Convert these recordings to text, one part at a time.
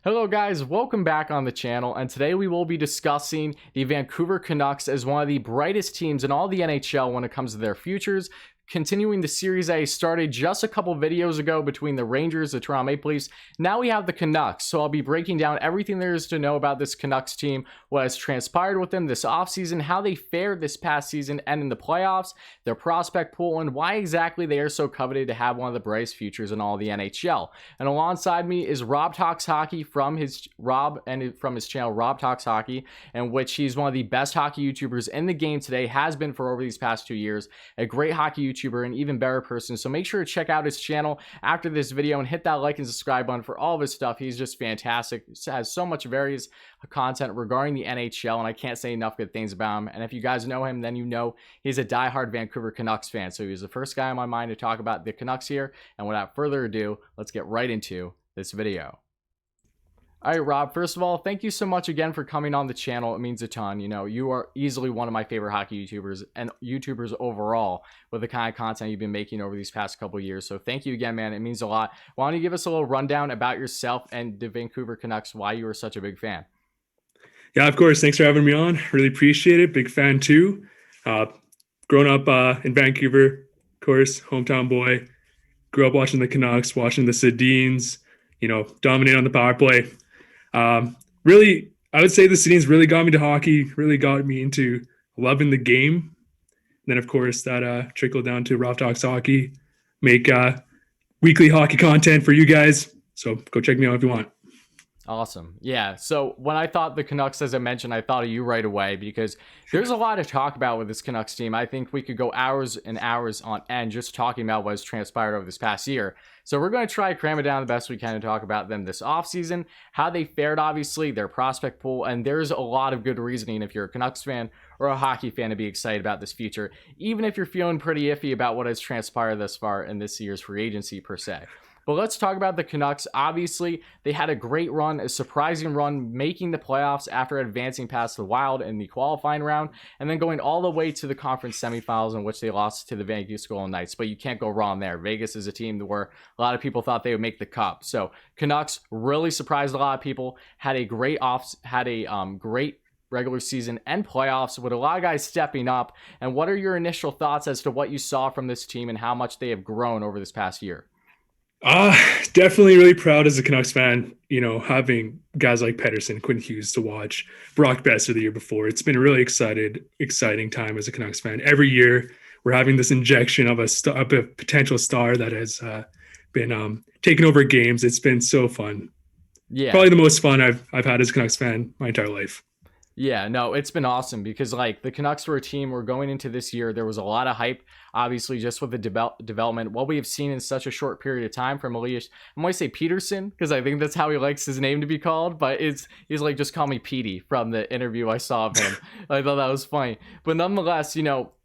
Hello guys, welcome back on the channel, and today we will be discussing the Vancouver Canucks as one of the brightest teams in all the NHL when it comes to their futures. Continuing the series I started just a couple videos ago between the Rangers, the Toronto Maple Leafs. Now we have the Canucks, so I'll be breaking down everything there is to know about this Canucks team, what has transpired with them this offseason, how they fared this past season and in the playoffs, their prospect pool, and why exactly they are so coveted to have one of the brightest futures in all the NHL. And alongside me is Rob Talks Hockey from his channel Rob Talks Hockey, in which he's one of the best hockey YouTubers in the game today, has been for over these past 2 years, a great hockey YouTuber, an even better person. So make sure to check out his channel after this video and hit that like and subscribe button for all of his stuff. He's just fantastic. Has so much various content regarding the NHL, and I can't say enough good things about him. And if you guys know him, then you know he's a diehard Vancouver Canucks fan. So he was the first guy on my mind to talk about the Canucks here. And without further ado, let's get right into this video. All right, Rob, first of all, thank you so much again for coming on the channel. It means a ton. You know, you are easily one of my favorite hockey YouTubers and YouTubers overall with the kind of content you've been making over these past couple of years. So thank you again, man. It means a lot. Why don't you give us a little rundown about yourself and the Vancouver Canucks, why you were such a big fan? Yeah, of course. Thanks for having me on. Really appreciate it. Big fan too. Grown up in Vancouver, of course, hometown boy. Grew up watching the Canucks, watching the Sedins, dominate on the power play. Really, I would say the Sedins really got me to hockey, really got me into loving the game. And then, of course, that trickled down to Rob Talks Hockey, make weekly hockey content for you guys. So go check me out if you want. Awesome. Yeah. So when I thought the Canucks, as I mentioned, I thought of you right away because there's a lot to talk about with this Canucks team. I think we could go hours and hours on end just talking about what has transpired over this past year. So we're going to try to cram it down the best we can and talk about them this offseason, how they fared, obviously, their prospect pool, and there's a lot of good reasoning if you're a Canucks fan or a hockey fan to be excited about this future, even if you're feeling pretty iffy about what has transpired thus far in this year's free agency per se. But let's talk about the Canucks. Obviously, they had a great run, a surprising run, making the playoffs after advancing past the Wild in the qualifying round, and then going all the way to the conference semifinals in which they lost to the Vegas Golden Knights. But you can't go wrong there. Vegas is a team where a lot of people thought they would make the cup. So Canucks really surprised a lot of people, had a great great regular season and playoffs with a lot of guys stepping up. And what are your initial thoughts as to what you saw from this team and how much they have grown over this past year? Definitely really proud as a Canucks fan, having guys like Pettersson, Quinn Hughes to watch, Brock Boeser the year before. It's been a really exciting time as a Canucks fan. Every year we're having this injection of a potential star that has been taking over games. It's been so fun. Yeah. Probably the most fun I've had as a Canucks fan my entire life. Yeah, no, it's been awesome because the Canucks were a team where going into this year, there was a lot of hype, obviously, just with the development. What we have seen in such a short period of time from Elias, I'm going to say Pettersson because I think that's how he likes his name to be called, but he's like, just call me Petey from the interview I saw of him. I thought that was funny. But nonetheless,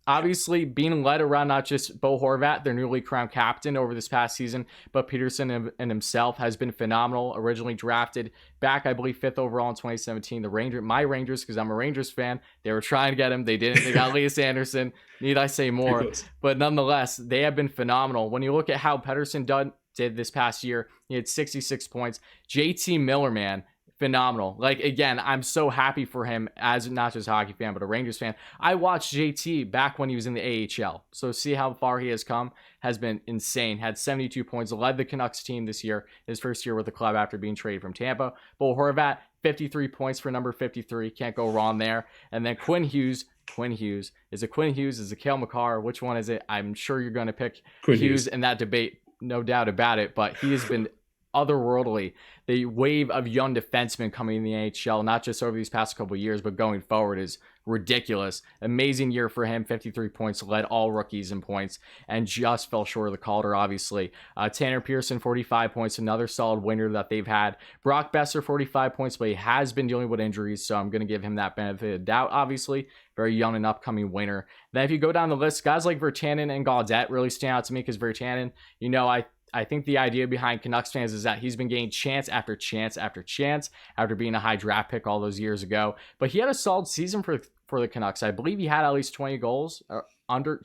obviously being led around not just Bo Horvat, their newly crowned captain over this past season, but Pettersson and himself has been phenomenal. Originally drafted back, I believe, 5th overall in 2017. My Rangers, because I'm a Rangers fan, they were trying to get him. They didn't. They got Elias Anderson. Need I say more? But nonetheless, they have been phenomenal. When you look at how Pettersson did this past year, he had 66 points. JT Miller, man, phenomenal. Again, I'm so happy for him as not just a hockey fan, but a Rangers fan. I watched JT back when he was in the AHL. So see how far he has come has been insane. Had 72 points, led the Canucks team this year, his first year with the club after being traded from Tampa. Bo Horvat, 53 points for number 53. Can't go wrong there. And then Quinn Hughes. Is it Quinn Hughes? Is it Cale Makar? Which one is it? I'm sure you're going to pick Quinn Hughes in that debate. No doubt about it. But he has been otherworldly. The wave of young defensemen coming in the NHL, not just over these past couple of years, but going forward, is ridiculous. Amazing year for him. 53 points, led all rookies in points, and just fell short of the Calder, obviously. Tanner Pearson, 45 points, another solid winner that they've had. Brock Boeser, 45 points, but he has been dealing with injuries, so I'm going to give him that benefit of doubt, obviously. Very young and upcoming winner. Then if you go down the list, guys like Virtanen and Gaudette really stand out to me because Virtanen, I think the idea behind Canucks fans is that he's been getting chance after chance after chance after being a high draft pick all those years ago. But he had a solid season for the Canucks. I believe he had at least 20 goals,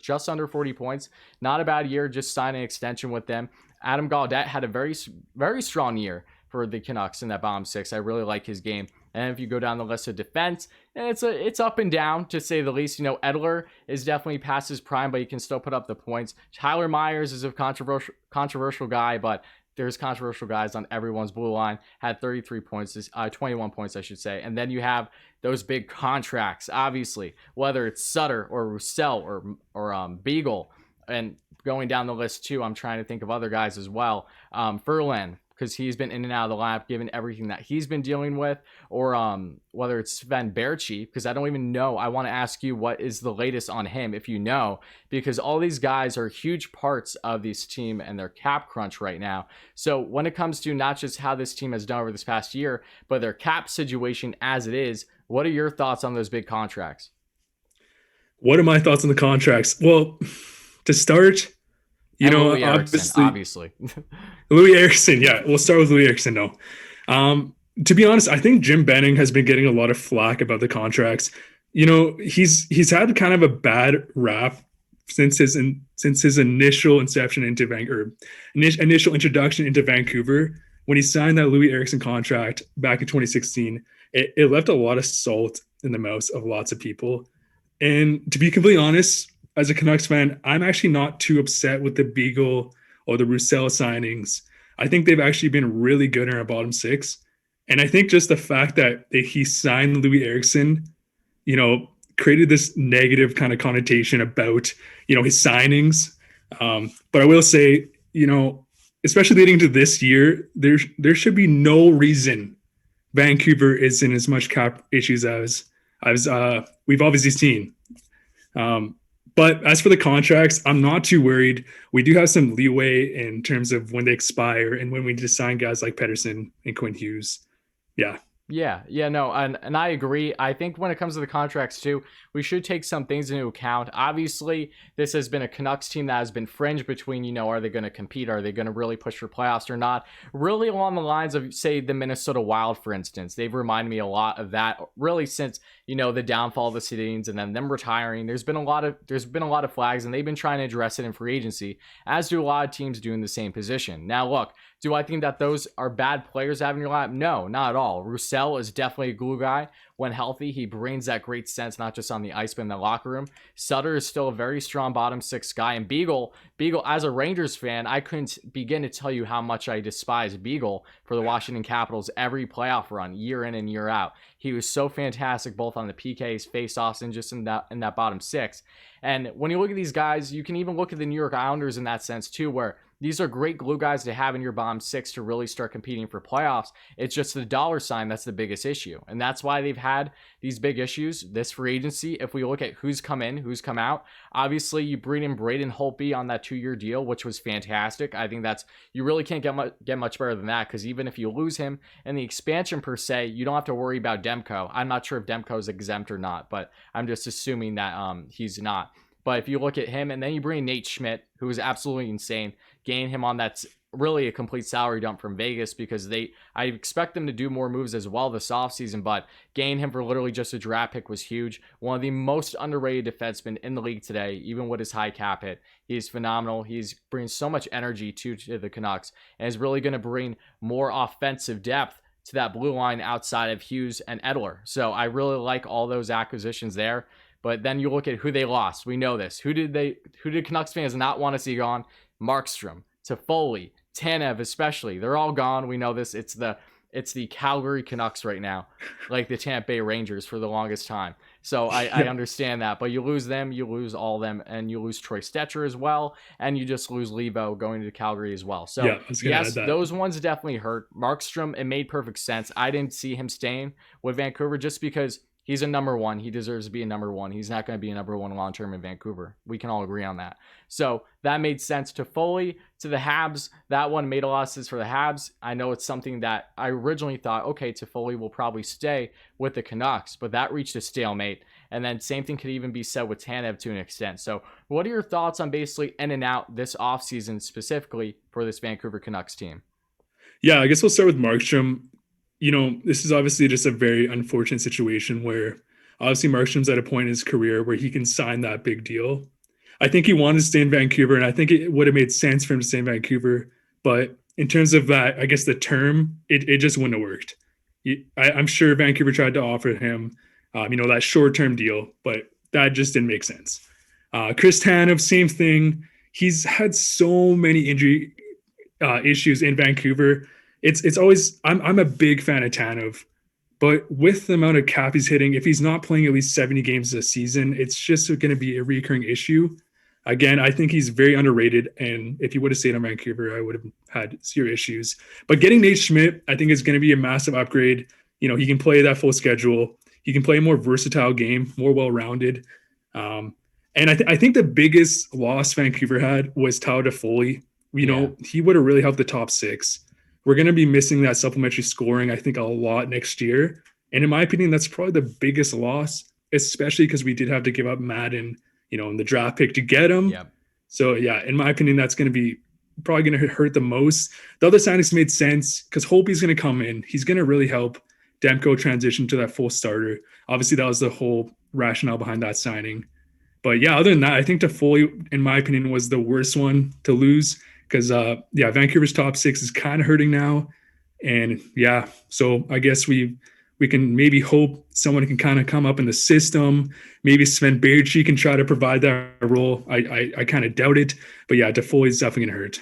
just under 40 points. Not a bad year, just signed an extension with them. Adam Gaudette had a very, very strong year for the Canucks in that bottom six. I really like his game. And if you go down the list of defense, it's up and down, to say the least. Edler is definitely past his prime, but he can still put up the points. Tyler Myers is a controversial guy, but there's controversial guys on everyone's blue line. Had 33 points, 21 points, I should say. And then you have those big contracts, obviously, whether it's Sutter or Roussel or Beagle. And going down the list too, I'm trying to think of other guys as well. Furlan, because he's been in and out of the lineup given everything that he's been dealing with, or whether it's Sven Berchi, because I don't even know. I want to ask you what is the latest on him, if you know, because all these guys are huge parts of this team and their cap crunch right now. So when it comes to not just how this team has done over this past year, but their cap situation as it is, what are your thoughts on those big contracts? What are my thoughts on the contracts? Well, to start, Louis Eriksson, obviously. Louis Eriksson, yeah. We'll start with Louis Eriksson, though. To be honest, I think Jim Benning has been getting a lot of flack about the contracts. He's had kind of a bad rap since his initial inception into Vancouver, initial introduction into Vancouver. When he signed that Louis Eriksson contract back in 2016, it left a lot of salt in the mouths of lots of people. And to be completely honest, as a Canucks fan, I'm actually not too upset with the Beagle or the Roussel signings. I think they've actually been really good in our bottom six. And I think just the fact that he signed Louis Eriksson, created this negative kind of connotation about, his signings. But I will say, especially leading to this year, there should be no reason Vancouver is in as much cap issues as we've obviously seen. But as for the contracts, I'm not too worried. We do have some leeway in terms of when they expire and when we just sign guys like Pettersson and Quinn Hughes. Yeah. Yeah, no, and I agree. I think when it comes to the contracts too, we should take some things into account. Obviously, this has been a Canucks team that has been fringe between, are they going to compete? Are they going to really push for playoffs or not? Really along the lines of, say, the Minnesota Wild, for instance. They've reminded me a lot of that, really, since, the downfall of the Sedins and then them retiring. There's been a lot of flags, and they've been trying to address it in free agency, as do a lot of teams doing the same position. Now, look, do I think that those are bad players to have in your lineup? No, not at all. Roussel is definitely a glue guy. When healthy, he brings that great sense, not just on the ice, but in the locker room. Sutter is still a very strong bottom six guy. And Beagle, as a Rangers fan, I couldn't begin to tell you how much I despise Beagle for the Washington Capitals every playoff run, year in and year out. He was so fantastic, both on the PKs, faceoffs, and just in that bottom six. And when you look at these guys, you can even look at the New York Islanders in that sense too, where these are great glue guys to have in your bottom six to really start competing for playoffs. It's just the dollar sign that's the biggest issue. And that's why they've had these big issues this free agency. If we look at who's come in, who's come out, obviously you bring in Braden Holtby on that 2-year deal, which was fantastic. I think you really can't get much better than that, because even if you lose him in the expansion per se, you don't have to worry about Demko. I'm not sure if Demko is exempt or not, but I'm just assuming that he's not. But if you look at him, and then you bring Nate Schmidt, who is absolutely insane, gain him on that's really a complete salary dump from Vegas, because I expect them to do more moves as well this offseason, but gain him for literally just a draft pick was huge. One of the most underrated defensemen in the league today, even with his high cap hit. He's phenomenal. He's bringing so much energy to the Canucks, and is really going to bring more offensive depth to that blue line outside of Hughes and Edler. So I really like all those acquisitions there. But then you look at who they lost. We know this. Who did Canucks fans not want to see gone? Markstrom, Toffoli, Tanev especially. They're all gone. We know this. It's the Calgary Canucks right now, like the Tampa Bay Rangers for the longest time. So I understand that. But you lose them, you lose all them, and you lose Troy Stetcher as well, and you just lose Levo going to Calgary as well. So yes, those ones definitely hurt. Markstrom, it made perfect sense. I didn't see him staying with Vancouver just because he's a number one. He deserves to be a number one. He's not going to be a number one long-term in Vancouver. We can all agree on that. So that made sense. To Foley, to the Habs, that one made a lot of sense for the Habs. I know it's something that I originally thought, okay, Toffoli will probably stay with the Canucks, but that reached a stalemate. And then same thing could even be said with Tanev to an extent. So what are your thoughts on basically in and out this offseason specifically for this Vancouver Canucks team? Yeah, I guess we'll start with Markstrom. This is obviously just a very unfortunate situation where obviously Markstrom's at a point in his career where he can sign that big deal. I think he wanted to stay in Vancouver, and I think it would have made sense for him to stay in Vancouver. But in terms of that, I guess the term, it just wouldn't have worked. I'm sure Vancouver tried to offer him, that short-term deal, but that just didn't make sense. Chris Tanev, same thing. He's had so many injury issues in Vancouver. It's always I'm a big fan of Tanev, but with the amount of cap he's hitting, if he's not playing at least 70 games this season, it's just going to be a recurring issue. Again, I think he's very underrated, and if he would have stayed in Vancouver, I would have had zero issues. But getting Nate Schmidt, I think, is going to be a massive upgrade. He can play that full schedule. He can play a more versatile game, more well-rounded. And I think the biggest loss Vancouver had was Tyler Toffoli. He would have really helped the top six. We're going to be missing that supplementary scoring, I think, a lot next year. And in my opinion, that's probably the biggest loss, especially because we did have to give up Madden, in the draft pick to get him. Yep. So, yeah, in my opinion, that's going to be probably going to hurt the most. The other signings made sense because Holtby's going to come in. He's going to really help Demko transition to that full starter. Obviously, that was the whole rationale behind that signing. But, yeah, other than that, I think Toffoli, in my opinion, was the worst one to lose because, Vancouver's top six is kind of hurting now. And, yeah, so I guess we can maybe hope someone can kind of come up in the system. Maybe Sven Baertschi can try to provide that role. I kind of doubt it. But, yeah, Toffoli is definitely going to hurt.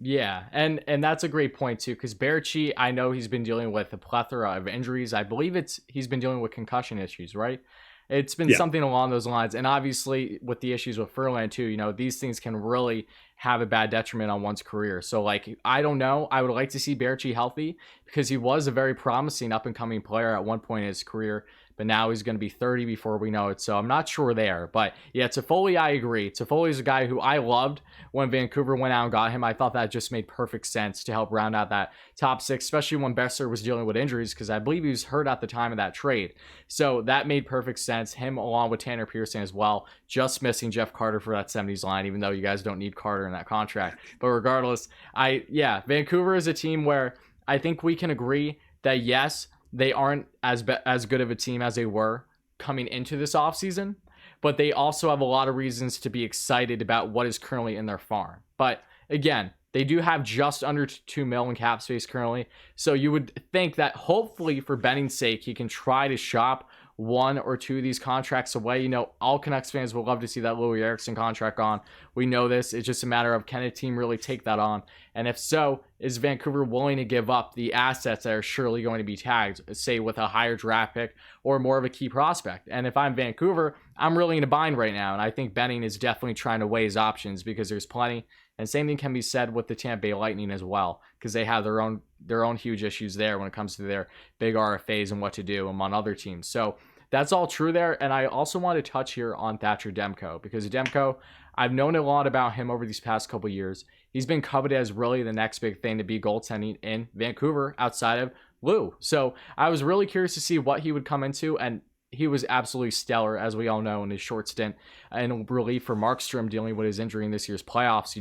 Yeah, and that's a great point, too, because Baertschi, I know he's been dealing with a plethora of injuries. I believe he's been dealing with concussion issues, right? It's been something along those lines. And obviously, with the issues with Furlan, too, these things can really have a bad detriment on one's career. So, I don't know. I would like to see Baertschi healthy because he was a very promising up-and-coming player at one point in his career. But now he's going to be 30 before we know it. So I'm not sure there. But yeah, Toffoli, I agree. Toffoli is a guy who I loved when Vancouver went out and got him. I thought that just made perfect sense to help round out that top six, especially when Boeser was dealing with injuries because I believe he was hurt at the time of that trade. So that made perfect sense. Him along with Tanner Pearson as well. Just missing Jeff Carter for that 70s line, even though you guys don't need Carter in that contract. But regardless, Vancouver is a team where I think we can agree that yes, they aren't as good of a team as they were coming into this offseason, but they also have a lot of reasons to be excited about what is currently in their farm. But again, they do have just under $2 million cap space currently, so you would think that hopefully for Benning's sake, he can try to shop one or two of these contracts away. All Canucks fans would love to see that Louis Eriksson contract on. We know this. It's just a matter of can a team really take that on? And if so, is Vancouver willing to give up the assets that are surely going to be tagged, say with a higher draft pick or more of a key prospect? And if I'm Vancouver, I'm really in a bind right now. And I think Benning is definitely trying to weigh his options because there's plenty. And same thing can be said with the Tampa Bay Lightning as well, because they have their own huge issues there when it comes to their big RFAs and what to do among other teams. So that's all true there. And I also want to touch here on Thatcherdemko because Demko, I've known a lot about him over these past couple years. He's been coveted as really the next big thing to be goaltending in Vancouver outside of Lou. So I was really curious to see what he would come into, and he was absolutely stellar, as we all know, in his short stint in relief for Markstrom dealing with his injury in this year's playoffs.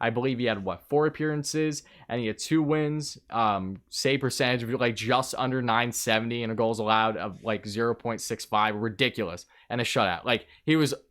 I believe he had 4 appearances and he had 2 wins, save percentage of just under 970 and a goals allowed of 0.65, ridiculous, and a shutout.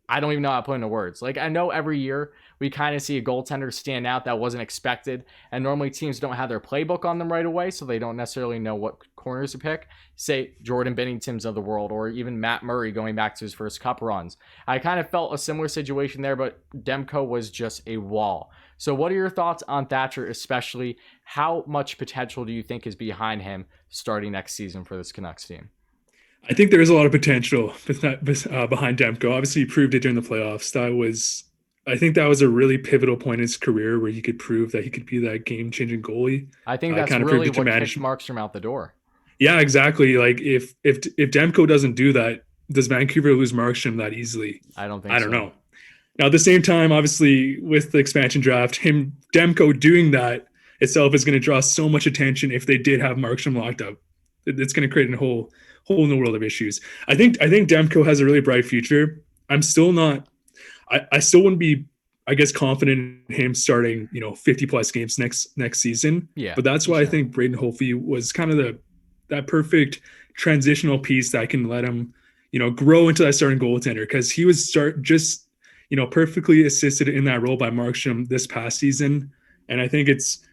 I don't even know how to put into words. I know every year we kind of see a goaltender stand out that wasn't expected, and normally teams don't have their playbook on them right away, so they don't necessarily know what corners to pick. Say Jordan Binnington's of the world, or even Matt Murray going back to his first cup runs. I kind of felt a similar situation there, but Demko was just a wall. So what are your thoughts on Thatcher, especially how much potential do you think is behind him starting next season for this Canucks team? I think there is a lot of potential behind Demko. Obviously, he proved it during the playoffs. I think that was a really pivotal point in his career where he could prove that he could be that game-changing goalie. I think that's really what kicked Markstrom out the door. Yeah, exactly. If Demko doesn't do that, does Vancouver lose Markstrom that easily? I don't know. Now, at the same time, obviously, with the expansion draft, Demko doing that itself is going to draw so much attention if they did have Markstrom locked up. It's going to create a whole new world of issues. I think Demko has a really bright future. I'm still not. I still wouldn't be, I guess, confident in him starting 50 plus games next season. Yeah, but that's why I think Braden Holtby was kind of that perfect transitional piece that can let him grow into that starting goaltender, because he was perfectly assisted in that role by Markstrom this past season. And I think it's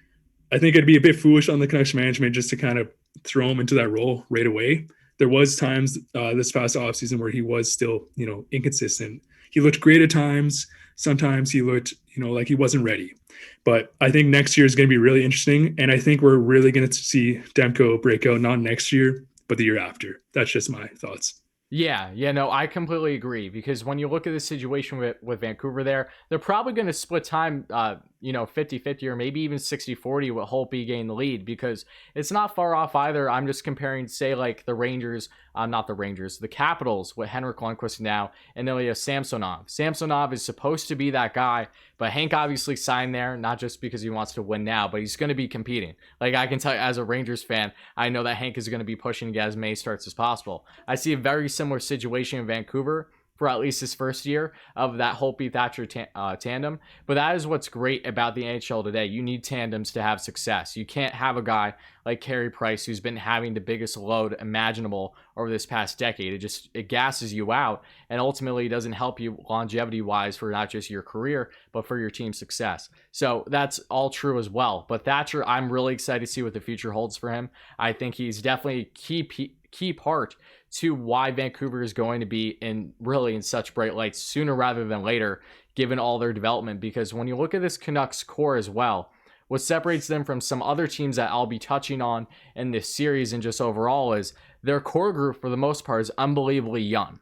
I think it'd be a bit foolish on the Canucks management just to kind of throw him into that role right away. There was times this past offseason where he was still, inconsistent. He looked great at times. Sometimes he looked, like he wasn't ready. But I think next year is going to be really interesting. And I think we're really going to see Demko break out, not next year, but the year after. That's just my thoughts. Yeah, no, I completely agree, because when you look at the situation with Vancouver there, they're probably going to split time, 50-50 or maybe even 60-40 with Holtby gaining the lead, because it's not far off either. I'm just comparing, say, like the Rangers, the Capitals with Henrik Lundqvist now and Elias Samsonov. Samsonov is supposed to be that guy, but Hank obviously signed there, not just because he wants to win now, but he's going to be competing. Like, I can tell you, as a Rangers fan, I know that Hank is going to be pushing to get as many starts as possible. I see a very similar situation in Vancouver for at least his first year of that Holtby Thatcher tandem. But that is what's great about the NHL today. You need tandems to have success. You can't have a guy like Carey Price, who's been having the biggest load imaginable over this past decade. It gasses you out, and ultimately doesn't help you longevity wise for not just your career, but for your team's success. So that's all true as well. But Thatcher, I'm really excited to see what the future holds for him. I think he's definitely a key part to why Vancouver is going to be in such bright lights sooner rather than later, given all their development. Because when you look at this Canucks core as well, what separates them from some other teams that I'll be touching on in this series and just overall is their core group, for the most part, is unbelievably young.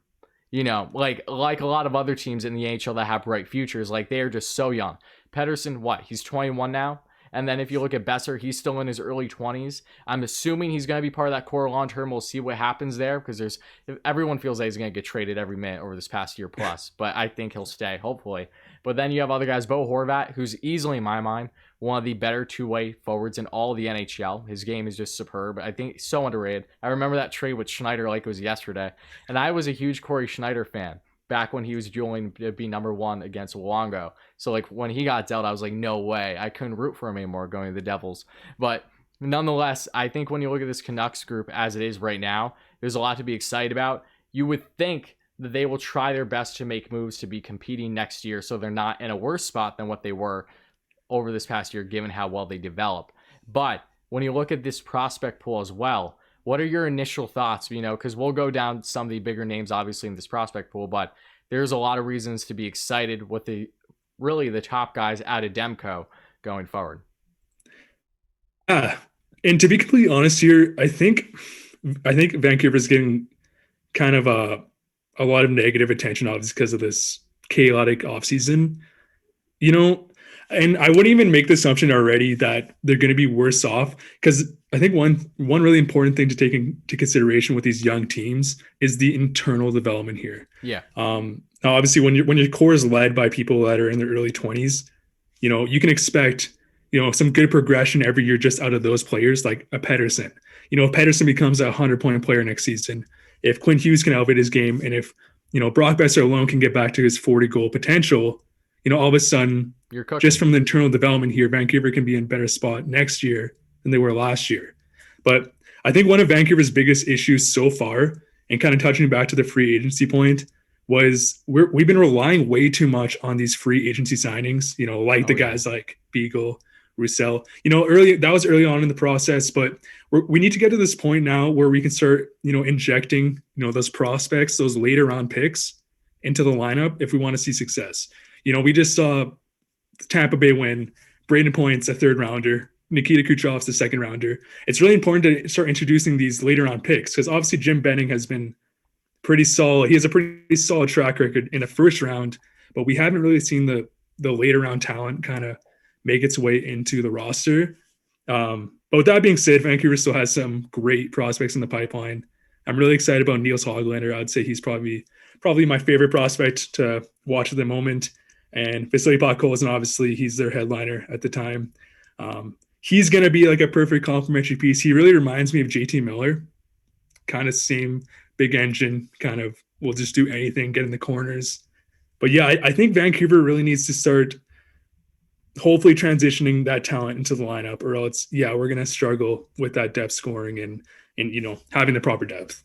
Like a lot of other teams in the NHL that have bright futures, like they are just so young. Pettersson, he's 21 now? And then if you look at Boeser, he's still in his early 20s. I'm assuming he's going to be part of that core long term. We'll see what happens there, because everyone feels like he's going to get traded every minute over this past year plus. But I think he'll stay, hopefully. But then you have other guys, Horvat, who's easily, in my mind, one of the better two-way forwards in all of the NHL. His game is just superb. I think so underrated. I remember that trade with Schneider like it was yesterday. And I was a huge Corey Schneider fan back when he was dueling to be number one against Luongo. So like when he got dealt, I was like, no way. I couldn't root for him anymore going to the Devils. But nonetheless, I think when you look at this Canucks group as it is right now, there's a lot to be excited about. You would think that they will try their best to make moves to be competing next year, so they're not in a worse spot than what they were over this past year, given how well they develop. But when you look at this prospect pool as well, what are your initial thoughts? Because we'll go down some of the bigger names, obviously, in this prospect pool, but there's a lot of reasons to be excited with the top guys out of Demko going forward. And to be completely honest here, I think Vancouver's getting kind of a lot of negative attention, obviously, because of this chaotic offseason. And I wouldn't even make the assumption already that they're going to be worse off, because I think one really important thing to take into consideration with these young teams is the internal development here. Yeah. Now, obviously, when your core is led by people that are in their early 20s, you can expect some good progression every year just out of those players, like a Pettersson. If Pettersson becomes a 100-point player next season, if Quinn Hughes can elevate his game, and if Brock Boeser alone can get back to his 40-goal potential, all of a sudden, just from the internal development here, Vancouver can be in a better spot next year than they were last year. But I think one of Vancouver's biggest issues so far, and kind of touching back to the free agency point, was we've been relying way too much on these free agency signings, guys like Beagle, Roussel. That was early on in the process, but we need to get to this point now where we can start, injecting, those prospects, those later round picks into the lineup if we want to see success. We just saw Tampa Bay win. Braden Point's a third rounder. Nikita Kucherov's a second rounder. It's really important to start introducing these later round picks, because obviously Jim Benning has been pretty solid. He has a pretty solid track record in the first round, but we haven't really seen the later round talent kind of make its way into the roster. But with that being said, Vancouver still has some great prospects in the pipeline. I'm really excited about Nils Hoglander. I'd say he's probably my favorite prospect to watch at the moment. And Vasili Podkolzin, obviously, he's their headliner at the time. He's going to be like a perfect complementary piece. He really reminds me of JT Miller, kind of same big engine, kind of will just do anything, get in the corners. But yeah, I think Vancouver really needs to start hopefully transitioning that talent into the lineup, or else, we're going to struggle with that depth scoring and having the proper depth.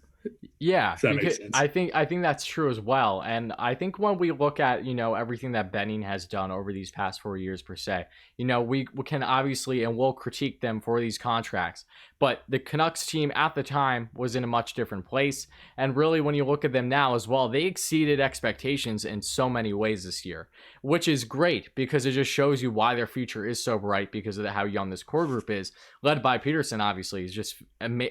Yeah, if that makes because sense. I think that's true as well. And I think when we look at, everything that Benning has done over these past 4 years per se, we can obviously and will critique them for these contracts. But the Canucks team at the time was in a much different place. And really, when you look at them now as well, they exceeded expectations in so many ways this year, which is great because it just shows you why their future is so bright because of how young this core group is, led by Pettersson. Obviously, he's just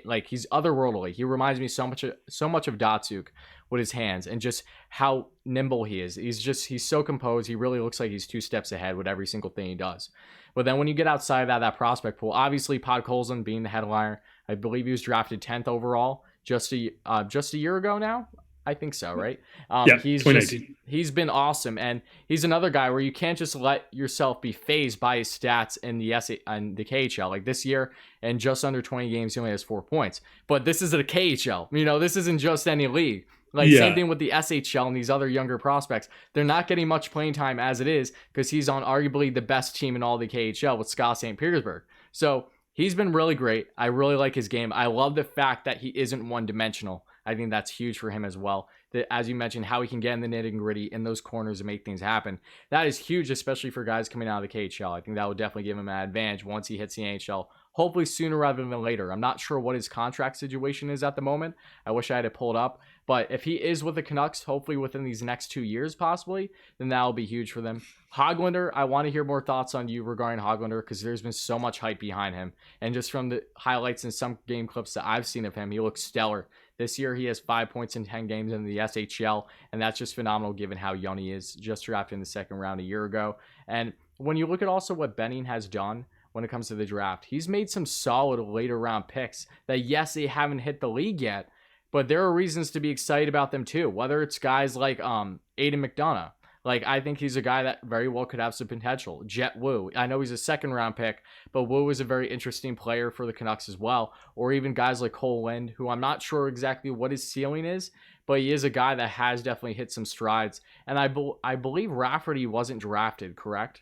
like he's otherworldly. He reminds me so much of Datsuk with his hands and just how nimble he is. He's so composed. He really looks like he's 2 steps ahead with every single thing he does. But then when you get outside of that prospect pool, obviously Podkolzin being the headliner, I believe he was drafted 10th overall just a year ago now. I think so, right? Yeah, He's 2019. he's been awesome, and he's another guy where you can't just let yourself be phased by his stats in the KHL. Like this year, in just under 20 games, he only has 4 points. But this is the KHL. This isn't just any league. Like same thing with the SHL and these other younger prospects. They're not getting much playing time as it is because he's on arguably the best team in all the KHL with Scott St. Petersburg. So he's been really great. I really like his game. I love the fact that he isn't one-dimensional. I think that's huge for him as well. That, as you mentioned, how he can get in the nitty gritty in those corners and make things happen. That is huge, especially for guys coming out of the KHL. I think that would definitely give him an advantage once he hits the NHL. Hopefully sooner rather than later. I'm not sure what his contract situation is at the moment. I wish I had it pulled up. But if he is with the Canucks, hopefully within these next 2 years possibly, then that will be huge for them. Hoglander, I want to hear more thoughts on you regarding Hoglander because there's been so much hype behind him. And just from the highlights and some game clips that I've seen of him, he looks stellar. This year, he has 5 points in 10 games in the SHL, and that's just phenomenal given how young he is, just drafted in the second round a year ago. And when you look at also what Benning has done when it comes to the draft, he's made some solid later round picks that, yes, they haven't hit the league yet, but there are reasons to be excited about them too, whether it's guys like Aiden McDonough. Like, I think he's a guy that very well could have some potential. Jet Wu. I know he's a second-round pick, but Wu is a very interesting player for the Canucks as well. Or even guys like Cole Lind, who I'm not sure exactly what his ceiling is, but he is a guy that has definitely hit some strides. And I believe Rafferty wasn't drafted, correct?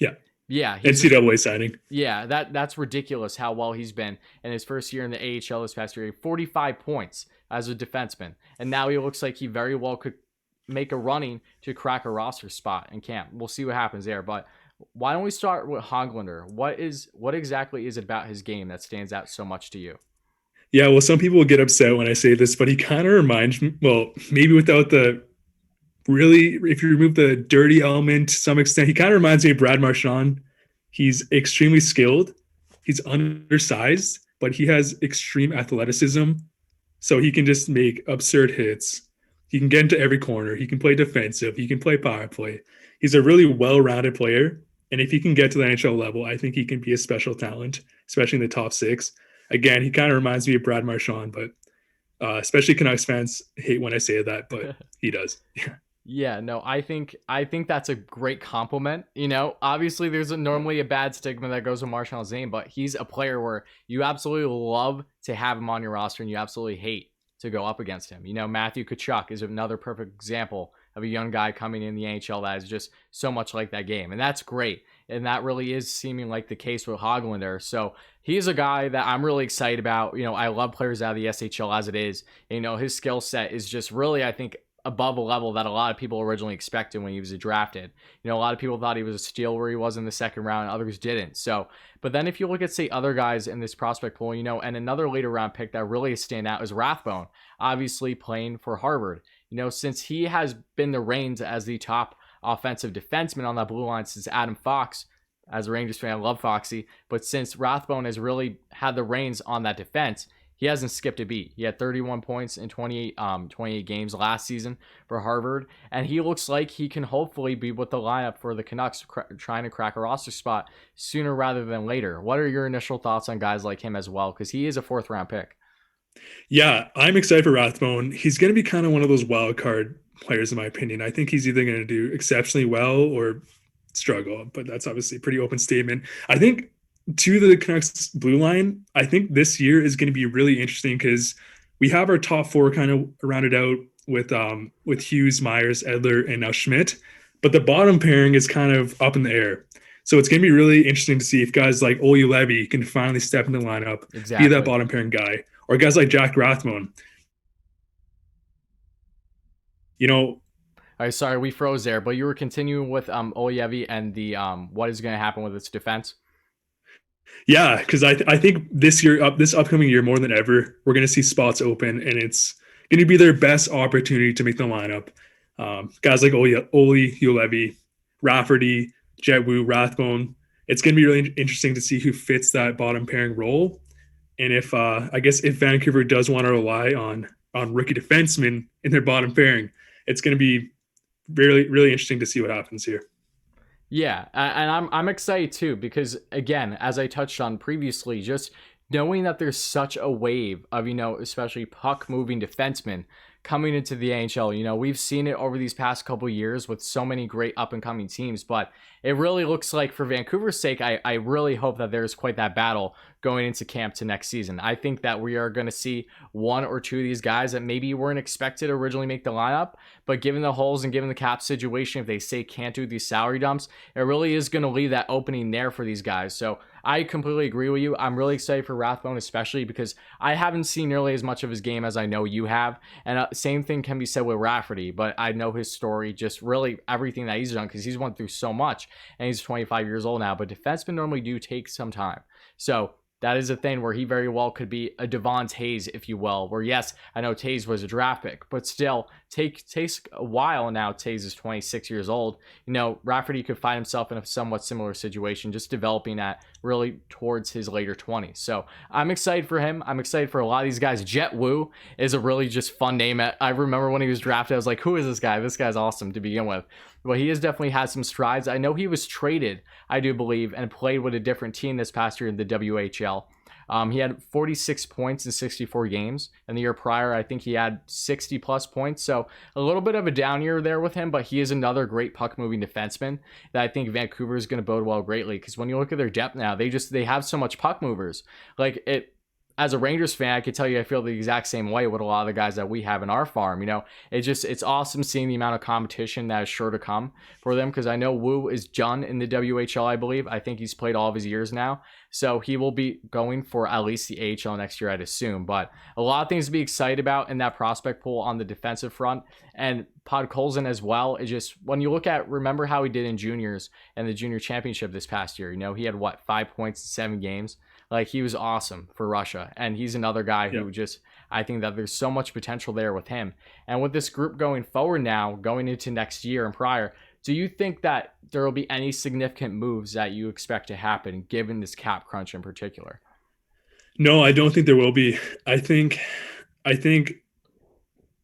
Yeah. Yeah. NCAA signing. Yeah, that's ridiculous how well he's been in his first year in the AHL this past year. 45 points as a defenseman. And now he looks like he very well could make a running to crack a roster spot in camp. We'll see what happens there. But why don't we start with Hoglander? What exactly is it about his game that stands out so much to you? Yeah, well, some people will get upset when I say this, but he kind of reminds me, well, maybe without the really, if you remove the dirty element to some extent, he kind of reminds me of Brad Marchand. He's extremely skilled. He's undersized, but he has extreme athleticism. So he can just make absurd hits. He can get into every corner. He can play defensive. He can play power play. He's a really well-rounded player. And if he can get to the NHL level, I think he can be a special talent, especially in the top 6. Again, he kind of reminds me of Brad Marchand, but especially Canucks fans hate when I say that, but he does. Yeah, no, I think that's a great compliment. Obviously there's normally a bad stigma that goes with Marchand's name, but he's a player where you absolutely love to have him on your roster and you absolutely hate to go up against him. Matthew Tkachuk is another perfect example of a young guy coming in the NHL that is just so much like that game. And that's great. And that really is seeming like the case with Hoglander. So he's a guy that I'm really excited about. I love players out of the SHL as it is. His skill set is just really, I think, above a level that a lot of people originally expected when he was drafted. A lot of people thought he was a steal where he was in the second round, and others didn't. So, but then if you look at, say, other guys in this prospect pool, and another later round pick that really stand out is Rathbone, obviously playing for Harvard. Since he has been the reins as the top offensive defenseman on that blue line since Adam Fox. As a Rangers fan, I love Foxy, but since Rathbone has really had the reins on that defense, he hasn't skipped a beat. He had 31 points in 28 games last season for Harvard, and he looks like he can hopefully be with the lineup for the Canucks trying to crack a roster spot sooner rather than later. What are your initial thoughts on guys like him as well? Because he is a 4th-round pick. Yeah, I'm excited for Rathbone. He's going to be kind of one of those wild card players, in my opinion. I think he's either going to do exceptionally well or struggle, but that's obviously a pretty open statement. I think to the Canucks blue line, I think this year is going to be really interesting because we have our top 4 kind of rounded out with Hughes, Myers, Edler, and now Schmidt, but the bottom pairing is kind of up in the air. So it's going to be really interesting to see if guys like Olli Levy can finally step in the lineup, Exactly. be that bottom pairing guy, or guys like Jack Rathbone. You know, All right, sorry, we froze there, but you were continuing with Olievi and the what is going to happen with its defense. yeah, because I think this year, this upcoming year, more than ever, we're going to see spots open, and it's going to be their best opportunity to make the lineup. Guys like Oli Ulevi, Rafferty, Jetwu, Rathbone. It's going to be really interesting to see who fits that bottom pairing role, and if I guess if Vancouver does want to rely on rookie defensemen in their bottom pairing, it's going to be really interesting to see what happens here. Yeah, and I'm excited too because again, as I touched on previously, just knowing that there's such a wave of especially puck moving defensemen coming into the NHL. We've seen it over these past couple years with so many great up and coming teams, but it really looks like for Vancouver's sake, I really hope that there's quite that battle going into camp to next season. I think that we are going to see one or two of these guys that maybe weren't expected to originally make the lineup, but given the holes and given the cap situation, if they say can't do these salary dumps, it really is going to leave that opening there for these guys. So I completely agree with you. I'm really excited for Rathbone, especially because I haven't seen nearly as much of his game as I know you have. And same thing can be said with Rafferty, but I know his story, just really everything that he's done because he's went through so much and he's 25 years old now. But defensemen normally do take some time. So that is a thing where he very well could be a Devon Tays, if you will, where yes, I know Tays was a draft pick, but still takes a while now. Tays is 26 years old. Rafferty could find himself in a somewhat similar situation, just developing at really towards his later 20s. So I'm excited for him. I'm excited for a lot of these guys. Jet Wu is a really just fun name. I remember when he was drafted, I was like, who is this guy? This guy's awesome to begin with. Well, he has definitely had some strides. I know he was traded, I do believe, and played with a different team this past year in the WHL. He had 46 points in 64 games. And the year prior, I think he had 60 plus points. So a little bit of a down year there with him, but he is another great puck moving defenseman that I think Vancouver is going to bode well greatly. Because when you look at their depth now, they have so much puck movers. Like it. As a Rangers fan, I could tell you I feel the exact same way with a lot of the guys that we have in our farm. It's awesome seeing the amount of competition that is sure to come for them because I know Wu is done in the WHL, I believe. I think he's played all of his years now. So he will be going for at least the AHL next year, I'd assume. But a lot of things to be excited about in that prospect pool on the defensive front. And Podkolzin as well. It's just when you remember how he did in juniors and the junior championship this past year. He had 5 points in 7 games. Like he was awesome for Russia. And he's another guy who I think that there's so much potential there with him. And with this group going forward now, going into next year and prior, do you think that there will be any significant moves that you expect to happen given this cap crunch in particular? No, I don't think there will be. I think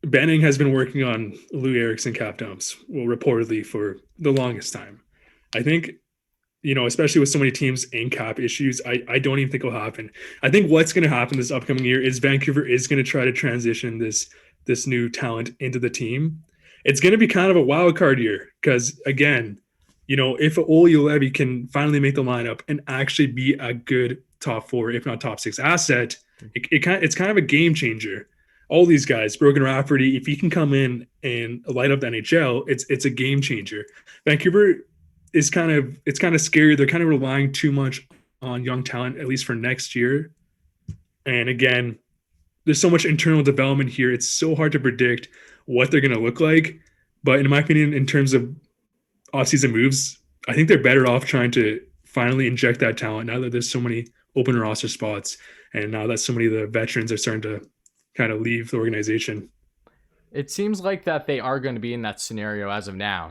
Benning has been working on Lou Eriksson cap dumps, reportedly for the longest time. I think, especially with so many teams in cap issues, I don't even think it'll happen. I think what's going to happen this upcoming year is Vancouver is going to try to transition this new talent into the team. It's going to be kind of a wild card year because, again, if Olli Juolevi can finally make the lineup and actually be a good top 4, if not top 6 asset, it's kind of a game changer. All these guys, Brogan Rafferty, if he can come in and light up the NHL, it's a game changer. Vancouver it's kind of scary. They're kind of relying too much on young talent, at least for next year. And again, there's so much internal development here. It's so hard to predict what they're going to look like. But in my opinion, in terms of offseason moves, I think they're better off trying to finally inject that talent now that there's so many open roster spots and now that so many of the veterans are starting to kind of leave the organization. It seems like that they are going to be in that scenario as of now.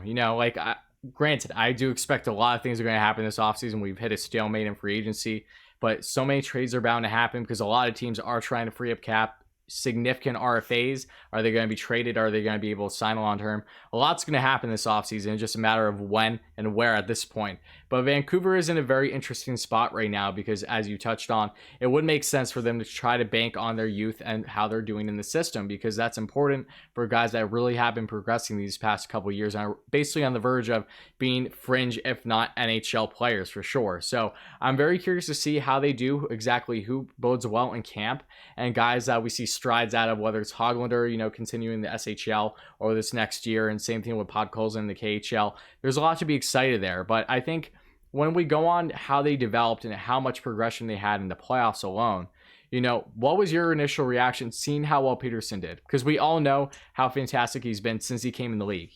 Granted, I do expect a lot of things are going to happen this offseason. We've hit a stalemate in free agency, but so many trades are bound to happen because a lot of teams are trying to free up cap. Significant RFAs. Are they going to be traded? Are they going to be able to sign a long term? A lot's going to happen this offseason. It's just a matter of when and where at this point. But Vancouver is in a very interesting spot right now because, as you touched on, it would make sense for them to try to bank on their youth and how they're doing in the system because that's important for guys that really have been progressing these past couple of years and are basically on the verge of being fringe, if not NHL players for sure. So I'm very curious to see how they do, exactly who bodes well in camp and guys that we see strides out of, whether it's Hoglander, continuing the SHL or this next year, and same thing with Podkolzin in the KHL. There's a lot to be excited there, but I think when we go on how they developed and how much progression they had in the playoffs alone, What was your initial reaction seeing how well Pettersson did? Because we all know how fantastic he's been since he came in the league.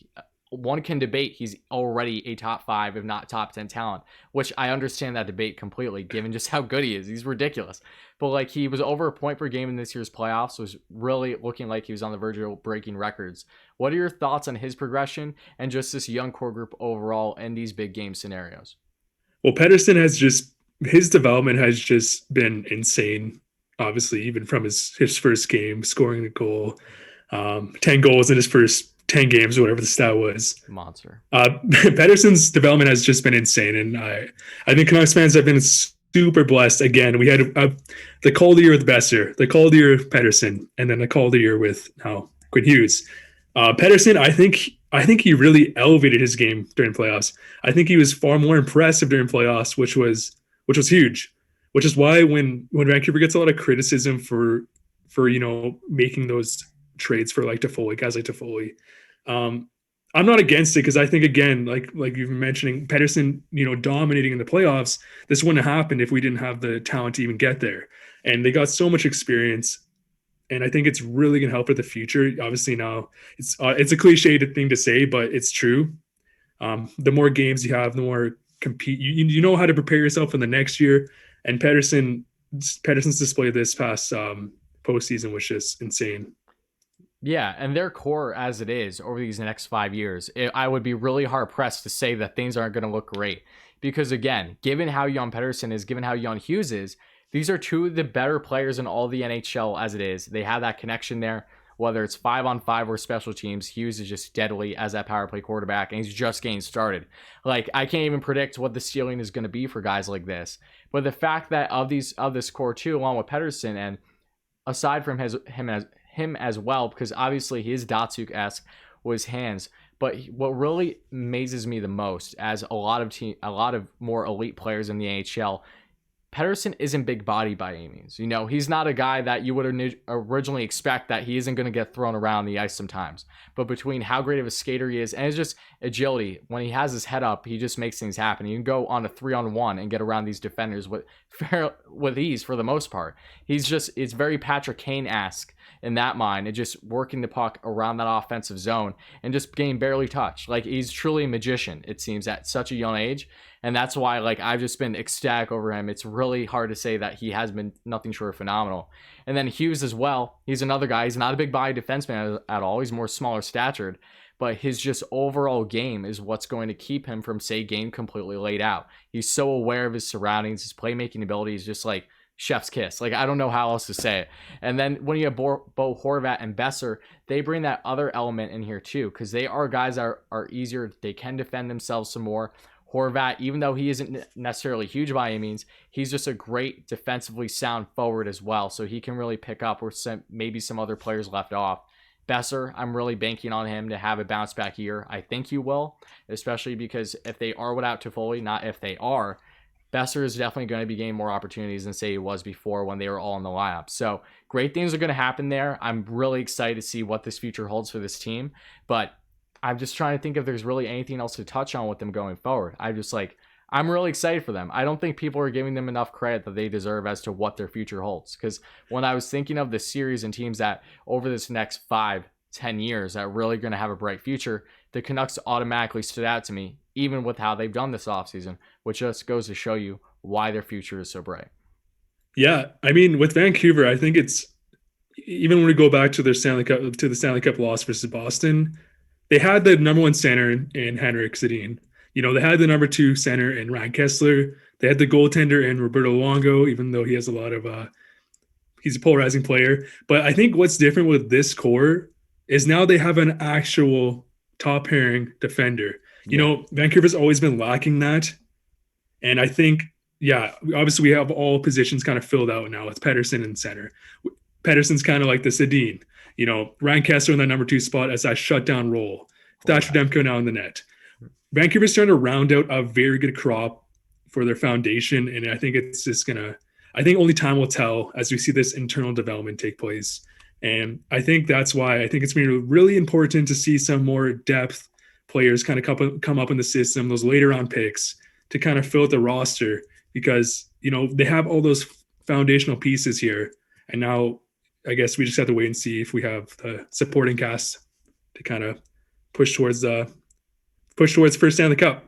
One can debate he's already a top 5, if not top 10 talent, which I understand that debate completely, given just how good he is. He's ridiculous. But like, he was over a point per game in this year's playoffs, was really looking like he was on the verge of breaking records. What are your thoughts on his progression and just this young core group overall in these big game scenarios? Well, Pettersson his development has just been insane. Obviously, even from his first game, scoring a goal, 10 goals in his first 10 games, or whatever the stat was. Monster. Pettersson's development has just been insane. And I think Canucks fans have been super blessed. Again, we had the call of the year with Boeser, the call of the year with Pettersson, and then the call of the year with Quinn Hughes. Pettersson, I think he really elevated his game during playoffs. I think he was far more impressive during playoffs, which was huge. Which is why when Vancouver gets a lot of criticism for making those trades for like Toffoli, guys like Toffoli, I'm not against it, because I think, again, like you've been mentioning, Pettersson, dominating in the playoffs, this wouldn't have happened if we didn't have the talent to even get there. And they got so much experience, and I think it's really going to help for the future. Obviously, now it's a cliched thing to say, but it's true. The more games you have, the more compete. You know how to prepare yourself for the next year. And Pettersson's display this past postseason was just insane. Yeah, and their core as it is over these next 5 years, I would be really hard-pressed to say that things aren't going to look great. Because, again, given how young Pettersson is, given how young Hughes is, these are two of the better players in all the NHL as it is. They have that connection there, whether it's 5-on-5 or special teams. Hughes is just deadly as that power play quarterback, and he's just getting started. Like, I can't even predict what the ceiling is going to be for guys like this. But the fact that of this core too, along with Pettersson, and aside from him as well, because obviously his Datsuk-esque was hands. But what really amazes me the most, as a lot of more elite players in the NHL, Pettersson isn't big body by any means. He's not a guy that you would originally expect that he isn't going to get thrown around the ice sometimes. But between how great of a skater he is and his just agility, when he has his head up, he just makes things happen. You can go on a 3-on-1 and get around these defenders with ease for the most part. It's very Patrick Kane-esque in that mind, and just working the puck around that offensive zone and just getting barely touched. Like, he's truly a magician, it seems, at such a young age. And that's why, I've just been ecstatic over him. It's really hard to say that he has been nothing short of phenomenal. And then Hughes as well. He's another guy. He's not a big body defenseman at all. He's more smaller statured. But his just overall game is what's going to keep him from, say, getting completely laid out. He's so aware of his surroundings. His playmaking ability is just like chef's kiss. I don't know how else to say it. And then when you have Bo Horvat and Boeser, they bring that other element in here too, because they are guys that are easier. They can defend themselves some more. Horvat, even though he isn't necessarily huge by any means, he's just a great defensively sound forward as well. So he can really pick up where maybe some other players left off. Boeser, I'm really banking on him to have a bounce back year. I think he will, especially because if they are without Toffoli, not if they are, Boeser is definitely going to be getting more opportunities than, say, he was before when they were all in the lineup. So great things are going to happen there. I'm really excited to see what this future holds for this team. But I'm just trying to think if there's really anything else to touch on with them going forward. I'm really excited for them. I don't think people are giving them enough credit that they deserve as to what their future holds. Because when I was thinking of the series and teams that over this next 5-10 years that are really going to have a bright future, the Canucks automatically stood out to me, even with how they've done this offseason, which just goes to show you why their future is so bright. Yeah, I mean, with Vancouver, I think it's, even when we go back to the Stanley Cup loss versus Boston, they had the number one center in Henrik Sedin. They had the number 2 center in Ryan Kessler. They had the goaltender in Roberto Luongo, even though he has a lot of he's a polarizing player. But I think what's different with this core is now they have an actual top pairing defender. Vancouver's always been lacking that. And I think, obviously we have all positions kind of filled out now with Pettersson in center. Pettersson's kind of like the Sedin. Ryan Kessler in that number 2 spot as that shutdown role. Thatcherdemko now in the net. Vancouver's starting to round out a very good crop for their foundation, and I think it's just I think only time will tell as we see this internal development take place. And I think that's why I think it's going to be really important to see some more depth players kind of come up in the system, those later round picks, to kind of fill out the roster, because, they have all those foundational pieces here. And now I guess we just have to wait and see if we have the supporting cast to kind of push towards first Stanley Cup.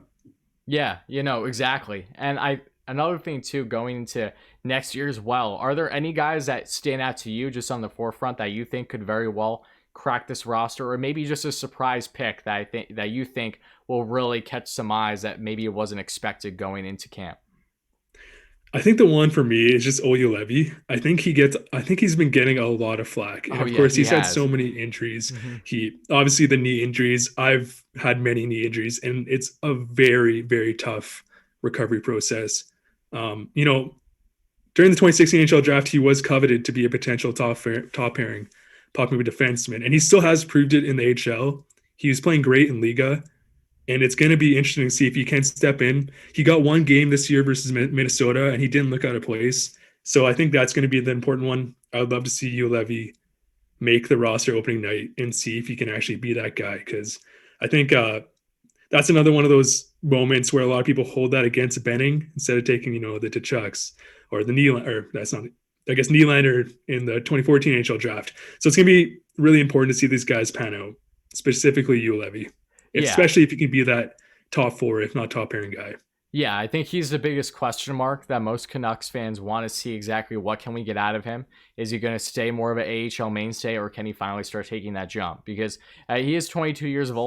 Yeah, exactly. And another thing too, going into next year as well, are there any guys that stand out to you just on the forefront that you think could very well crack this roster, or maybe just a surprise pick that you think will really catch some eyes that maybe it wasn't expected going into camp? I think the one for me is just Levy. I think he's been getting a lot of flack. And Oh of yeah, course he he's had has. so many injuries. Mm-hmm. He obviously the knee injuries. I've had many knee injuries, and it's a very, very tough recovery process. During the 2016 NHL draft, he was coveted to be a potential top pairing, puck moving defenseman, and he still has proved it in the HL. He was playing great in Liga, and it's going to be interesting to see if he can step in. He got one game this year versus Minnesota, and he didn't look out of place. So I think that's going to be the important one. I would love to see Levy make the roster opening night and see if he can actually be that guy, because I think that's another one of those moments where a lot of people hold that against Benning instead of taking, the Tkachuks or the Nylander in the 2014 NHL draft. So it's going to be really important to see these guys pan out, specifically Levy, especially if he can be that top four, if not top pairing guy. Yeah, I think he's the biggest question mark that most Canucks fans want to see exactly what can we get out of him. Is he going to stay more of an AHL mainstay, or can he finally start taking that jump? Because he is 22 years of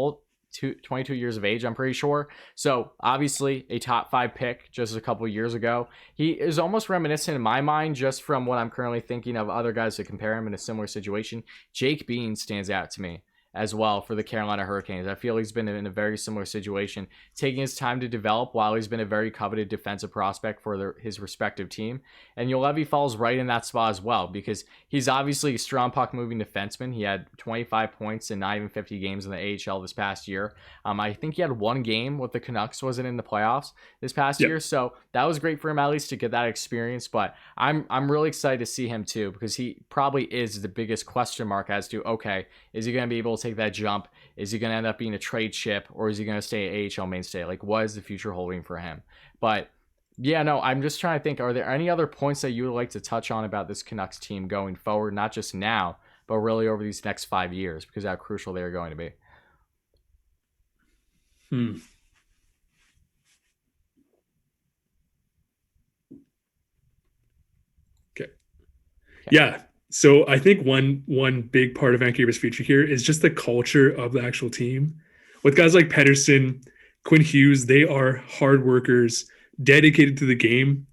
age, I'm pretty sure. So obviously a top 5 pick just a couple of years ago. He is almost reminiscent in my mind, just from what I'm currently thinking of other guys to compare him in a similar situation. Jake Bean stands out to me as well for the Carolina Hurricanes. I feel he's been in a very similar situation, taking his time to develop while he's been a very coveted defensive prospect for his respective team. And Juolevi falls right in that spot as well, because he's obviously a strong puck moving defenseman. He had 25 points in not even 50 games in the AHL this past year. I think he had one game with the Canucks, wasn't in the playoffs this past year. So that was great for him at least to get that experience. But I'm really excited to see him too, because he probably is the biggest question mark as to, okay, is he going to be able to take that jump? Is he going to end up being a trade chip, or is he going to stay an AHL mainstay? Like, what is the future holding for him? But yeah, no, I'm just trying to think, are there any other points that you would like to touch on about this Canucks team going forward, not just now, but really over these next 5 years, because how crucial they're going to be? Okay. Yeah. So I think one big part of Vancouver's future here is just the culture of the actual team. With guys like Pettersson, Quinn Hughes, they are hard workers, dedicated to the game.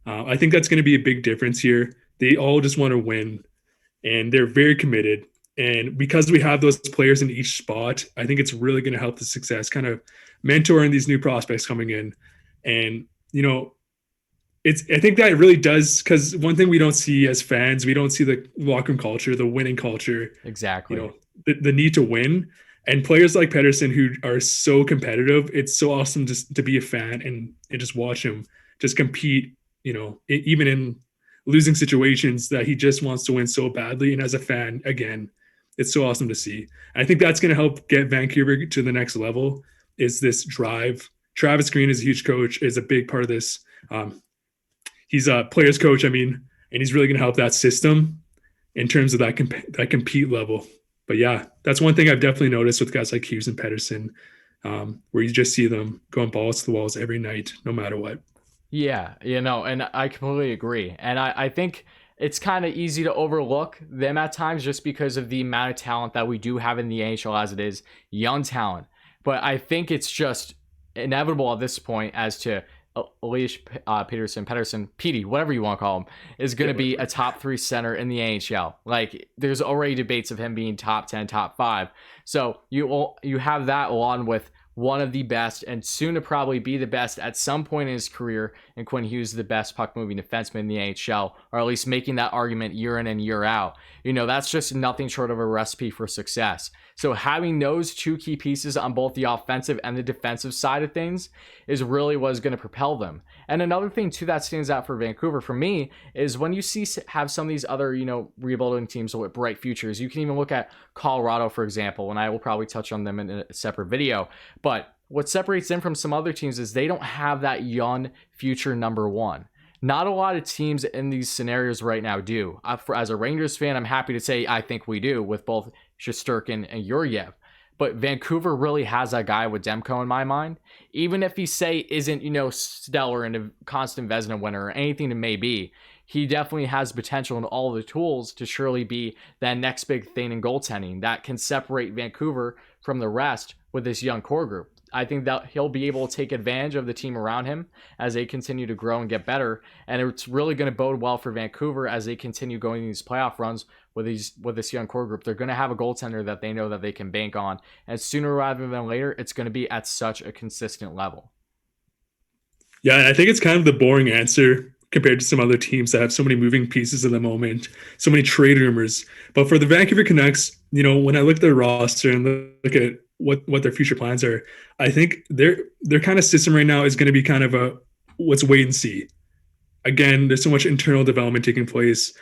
I think that's going to be a big difference here. They all just want to win, and they're very committed. And because we have those players in each spot, I think it's really going to help the success, kind of mentoring these new prospects coming in. And, I think that it really does, because one thing we don't see as fans, we don't see the locker room culture, the winning culture. Exactly. The need to win. And players like Pettersson, who are so competitive, it's so awesome just to be a fan and just watch him just compete, even in losing situations, that he just wants to win so badly. And as a fan, again, it's so awesome to see. And I think that's going to help get Vancouver to the next level, is this drive. Travis Green is a huge coach, is a big part of this. He's a player's coach, and he's really going to help that system in terms of that compete level. But yeah, that's one thing I've definitely noticed with guys like Hughes and Pettersson, where you just see them going balls to the walls every night, no matter what. Yeah, and I completely agree. And I think it's kind of easy to overlook them at times just because of the amount of talent that we do have in the NHL as it is, young talent. But I think it's just inevitable at this point as to Elias, Pettersson, Petey, whatever you want to call him, is going to be a top 3 center in the NHL. Like, there's already debates of him being top 10, top 5. So you have that along with one of the best, and soon to probably be the best at some point in his career, and Quinn Hughes the best puck-moving defenseman in the NHL, or at least making that argument year in and year out. That's just nothing short of a recipe for success. So having those two key pieces on both the offensive and the defensive side of things is really what is going to propel them. And another thing too that stands out for Vancouver for me is when you have some of these other, rebuilding teams with bright futures. You can even look at Colorado, for example, and I will probably touch on them in a separate video. But what separates them from some other teams is they don't have that young future number one. Not a lot of teams in these scenarios right now do. As a Rangers fan, I'm happy to say I think we do with both Shesterkin and Yuryev. But Vancouver really has that guy with Demko in my mind. Even if he isn't, stellar and a constant Vezina winner or anything it may be, he definitely has potential and all the tools to surely be that next big thing in goaltending that can separate Vancouver from the rest with this young core group. I think that he'll be able to take advantage of the team around him as they continue to grow and get better. And it's really going to bode well for Vancouver as they continue going these playoff runs with this young core group. They're going to have a goaltender that they know that they can bank on. And sooner rather than later, it's going to be at such a consistent level. Yeah, I think it's kind of the boring answer compared to some other teams that have so many moving pieces at the moment, so many trade rumors. But for the Vancouver Canucks, when I look at their roster and look at what their future plans are, I think their kind of system right now is going to be kind of let's wait and see. Again, there's so much internal development taking place.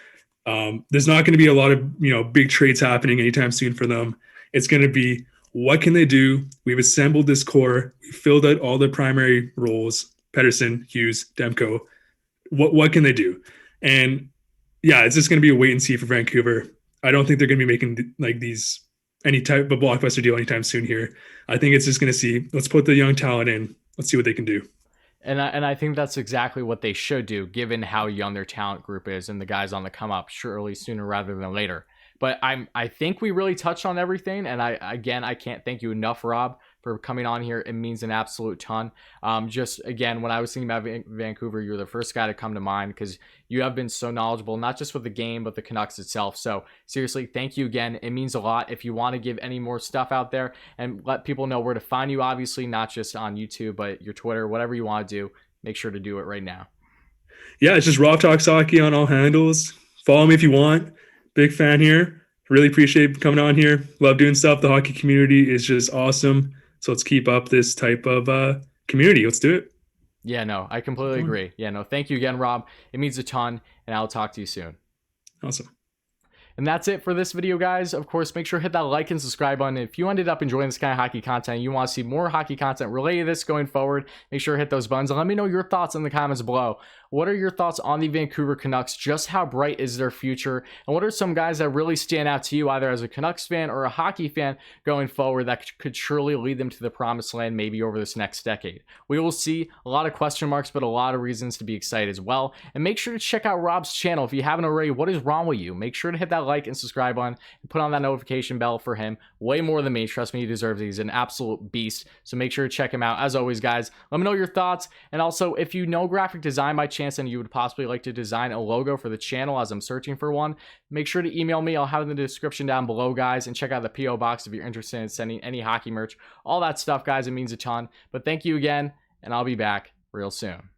There's not going to be a lot of big trades happening anytime soon for them. It's going to be, what can they do? We've assembled this core. We filled out all the primary roles: Pettersson, Hughes, Demko. What can they do? And yeah, it's just going to be a wait and see for Vancouver. I don't think they're going to be making any type of blockbuster deal anytime soon here. I think it's just going to see, let's put the young talent in. Let's see what they can do. And I think that's exactly what they should do, given how young their talent group is and the guys on the come up, surely sooner rather than later. But I think we really touched on everything. And I can't thank you enough, Rob, for coming on here. It means an absolute ton. Just again, when I was thinking about Vancouver, you're the first guy to come to mind because you have been so knowledgeable, not just with the game, but the Canucks itself. So seriously, thank you again. It means a lot. If you want to give any more stuff out there and let people know where to find you, obviously not just on YouTube, but your Twitter, whatever you want to do, make sure to do it right now. Yeah, it's just Rob Talks Hockey on all handles. Follow me if you want. Big fan here. Really appreciate coming on here. Love doing stuff. The hockey community is just awesome. So let's keep up this type of community. Let's do it. Yeah, no, I completely agree. Yeah, no, thank you again, Rob. It means a ton, and I'll talk to you soon. Awesome. And that's it for this video, guys. Of course, make sure to hit that like and subscribe button. If you ended up enjoying this kind of hockey content and you want to see more hockey content related to this going forward, make sure to hit those buttons and let me know your thoughts in the comments below. What are your thoughts on the Vancouver Canucks? Just how bright is their future? And what are some guys that really stand out to you, either as a Canucks fan or a hockey fan going forward, that could surely lead them to the promised land maybe over this next decade? We will see a lot of question marks, but a lot of reasons to be excited as well. And make sure to check out Rob's channel. If you haven't already, what is wrong with you? Make sure to hit that like and subscribe button and put on that notification bell for him. Way more than me. Trust me, he deserves it. He's an absolute beast. So make sure to check him out. As always, guys, let me know your thoughts. And also, if you know graphic design by chance and you would possibly like to design a logo for the channel as I'm searching for one, make sure to email me. I'll have it in the description down below, guys, and check out the P.O. box if you're interested in sending any hockey merch. All that stuff, guys, it means a ton. But thank you again, and I'll be back real soon.